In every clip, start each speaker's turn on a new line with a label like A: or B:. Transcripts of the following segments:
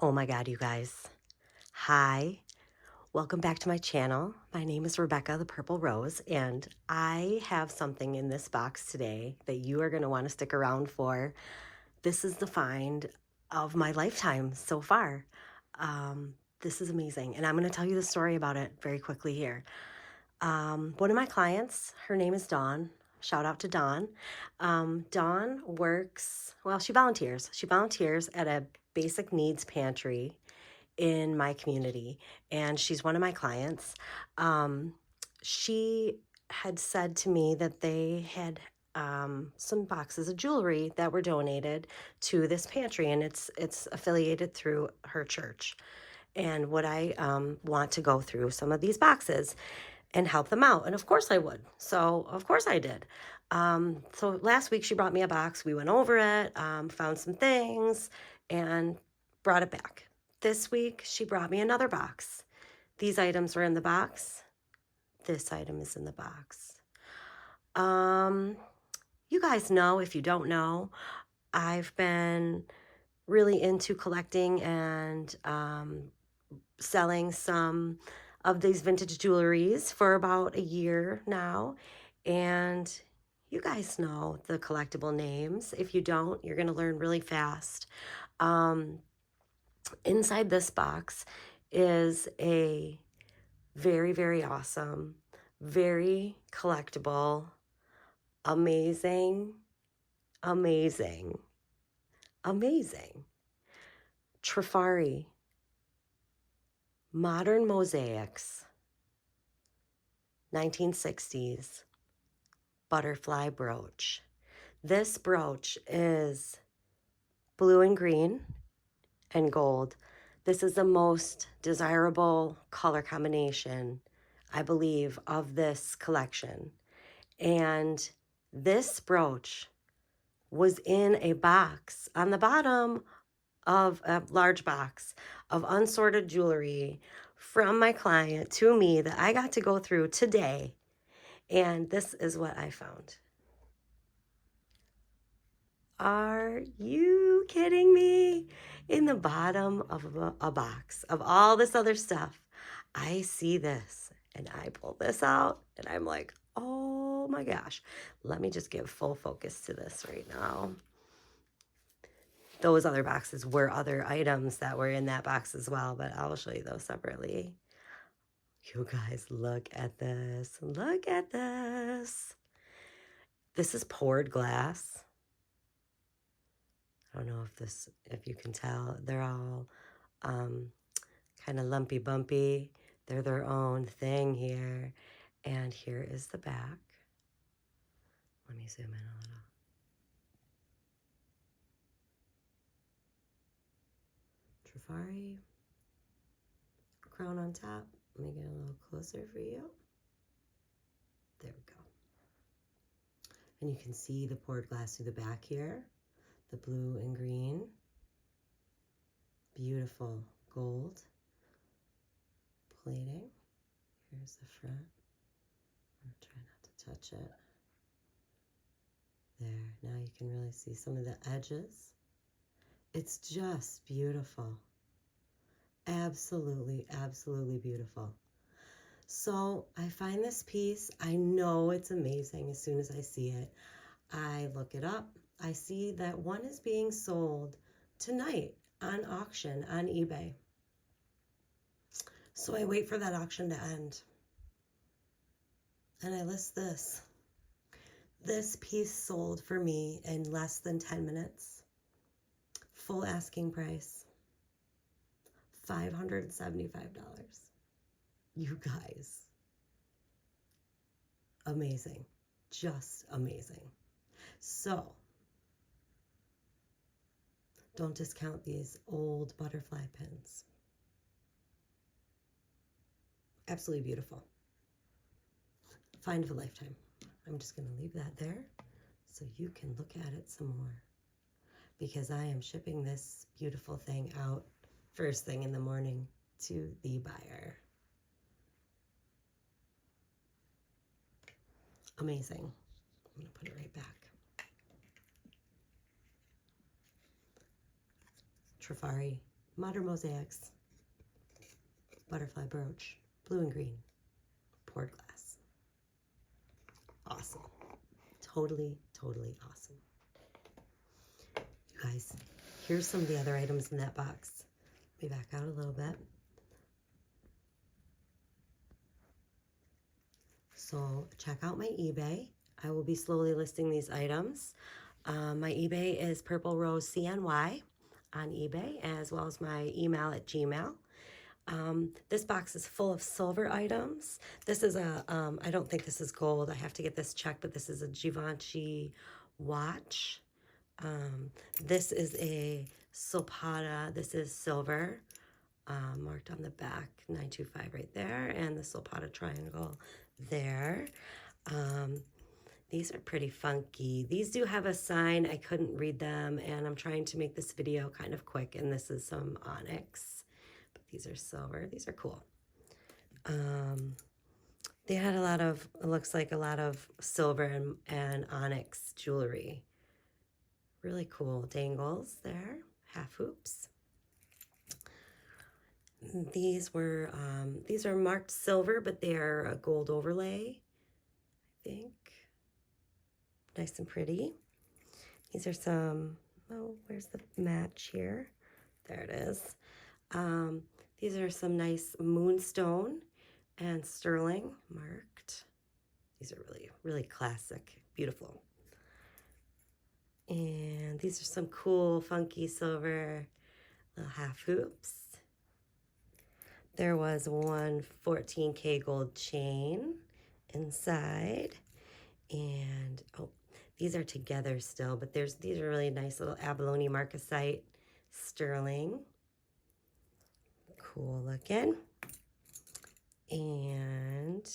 A: Oh my God, you guys. Hi, welcome back to my channel. My name is Rebecca, the Purple Rose, and I have something in this box today that you are going to want to stick around for. This is the find of my lifetime so far. This is amazing, and I'm going to tell you the story about it very quickly here. One of my clients, her name is Dawn. Shout out to Dawn. Dawn works, well, she volunteers. She volunteers at a basic needs pantry in my community, and she's one of my clients. She had said to me that they had some boxes of jewelry that were donated to this pantry, and it's affiliated through her church. And would I want to go through some of these boxes and help them out? And of course I would. So of course I did. So last week she brought me a box. We went over it, found some things, and brought it back. This week she brought me another box. These items were in the box. This item is in the box. You guys know, if you don't know, I've been really into collecting and selling some of these vintage jewelries for about a year now. And you guys know the collectible names. If you don't, you're going to learn really fast. Inside this box is a very, very awesome, very collectible, amazing, amazing, amazing Trifari Modern Mosaics 1960s butterfly brooch. This brooch is blue and green and gold. This is the most desirable color combination, I believe, of this collection. And this brooch was in a box on the bottom of a large box of unsorted jewelry from my client to me that I got to go through today. And this is what I found. Are you kidding me? In the bottom of a box of all this other stuff, I see this and I pull this out and I'm like, oh my gosh. Let me just give full focus to this right now. Those other boxes were other items that were in that box as well, but I'll show you those separately. You guys, look at this. Look at this. This is poured glass. I don't know if you can tell. They're all kind of lumpy bumpy. They're their own thing here. And here is the back. Let me zoom in a little. Trifari crown on top. Let me get a little closer for you. There we go. And you can see the poured glass through the back here, the blue and green. Beautiful gold plating. Here's the front. I'm going to try not to touch it. There, now you can really see some of the edges. It's just beautiful. Absolutely, absolutely beautiful. So I find this piece, I know it's amazing as soon as I see it. I look it up. I see that one is being sold tonight on auction on eBay. So I wait for that auction to end. And I list this. This piece sold for me in less than 10 minutes. Full asking price. $575. You guys. Amazing. Just amazing. So, don't discount these old butterfly pins. Absolutely beautiful. Find of a lifetime. I'm just going to leave that there so you can look at it some more, because I am shipping this beautiful thing out first thing in the morning to the buyer. Amazing. I'm going to put it right back. Trifari Modern Mosaics, butterfly brooch, blue and green, poured glass. Awesome. Totally, totally awesome. You guys, here's some of the other items in that box. Let me back out a little bit. So check out my eBay. I will be slowly listing these items. My eBay is Purple Rose CNY on eBay, as well as my email at Gmail. This box is full of silver items. This is a, I don't think this is gold. I have to get this checked, but this is a Givenchy watch. This is a Solpata. This is silver, marked on the back, 925 right there, and the Solpata triangle there. These are pretty funky. These do have a sign. I couldn't read them, and I'm trying to make this video kind of quick, and this is some onyx. But these are silver. These are cool. They had a lot of, it looks like a lot of silver and onyx jewelry. Really cool dangles there, half hoops. These are marked silver, but they are a gold overlay, I think. Nice and pretty. These are some, oh, where's the match here? There it is. These are some nice moonstone and sterling marked. These are really, really classic, beautiful. And these are some cool, funky silver little half hoops. There was one 14K gold chain inside. And, oh, these are together still, but these are really nice little abalone marcasite sterling. Cool looking. And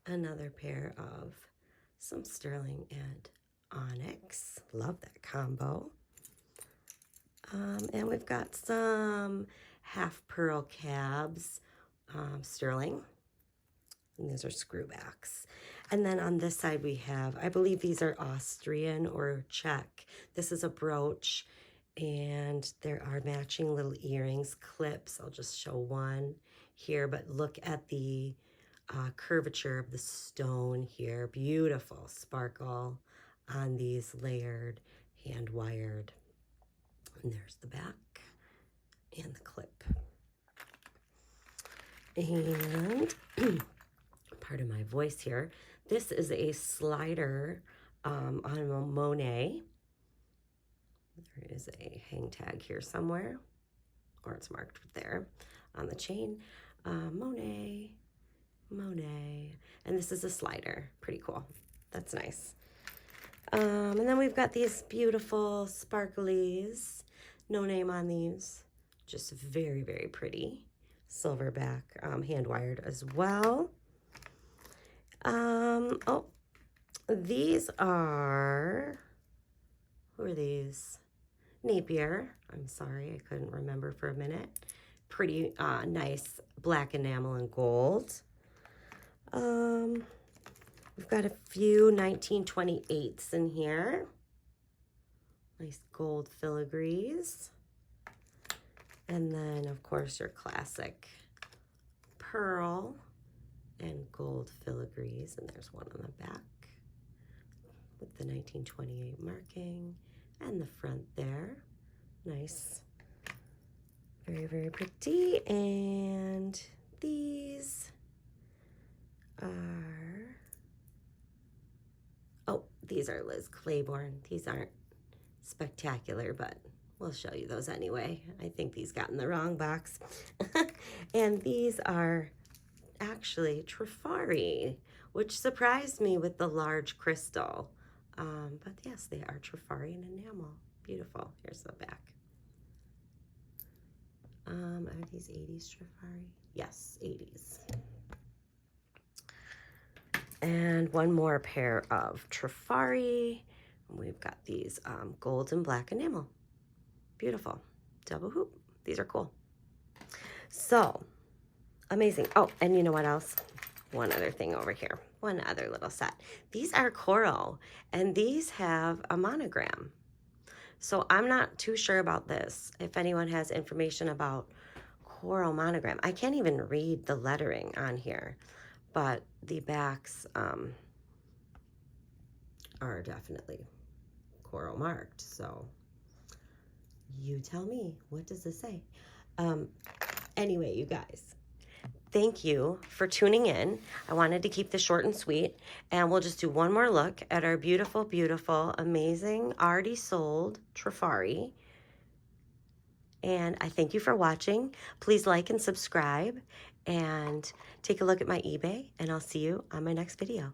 A: another pair of some sterling and onyx. Love that combo. And we've got some half pearl cabs, sterling. And these are screwbacks. And then on this side we have, I believe these are Austrian or Czech. This is a brooch, and there are matching little earrings, clips. I'll just show one here, but look at the curvature of the stone here. Beautiful sparkle on these layered, hand-wired. And there's the back and the clip. And pardon my voice here. This is a slider on a Monet. There is a hang tag here somewhere, or it's marked there on the chain. Monet, and this is a slider. Pretty cool. That's nice. And then we've got these beautiful sparklies. No name on these. Just very, very pretty. Silverback, hand-wired as well. Oh, these are, who are these? Napier. I'm sorry, I couldn't remember for a minute. Pretty nice black enamel and gold. We've got a few 1928s in here. Nice gold filigrees. And then, of course, your classic pearl and gold filigrees. And there's one on the back with the 1928 marking. And the front there. Nice. Very, very pretty. And these are, oh, these are Liz Claiborne. These aren't spectacular, but we'll show you those anyway. I think these got in the wrong box. And these are actually Trifari, which surprised me with the large crystal. But yes, they are Trifari and enamel. Beautiful. Here's the back. Are these 80s Trifari? Yes, 80s. And one more pair of Trifari. We've got these gold and black enamel. Beautiful. Double hoop. These are cool. So, amazing. Oh, and you know what else? One other thing over here. One other little set. These are coral, and these have a monogram. So I'm not too sure about this. If anyone has information about coral monogram. I can't even read the lettering on here, but the backs are definitely coral marked. So you tell me, what does this say? Anyway, you guys, thank you for tuning in. I wanted to keep this short and sweet, and we'll just do one more look at our beautiful, beautiful, amazing, already sold Trifari. And I thank you for watching. Please like and subscribe, and take a look at my eBay, and I'll see you on my next video.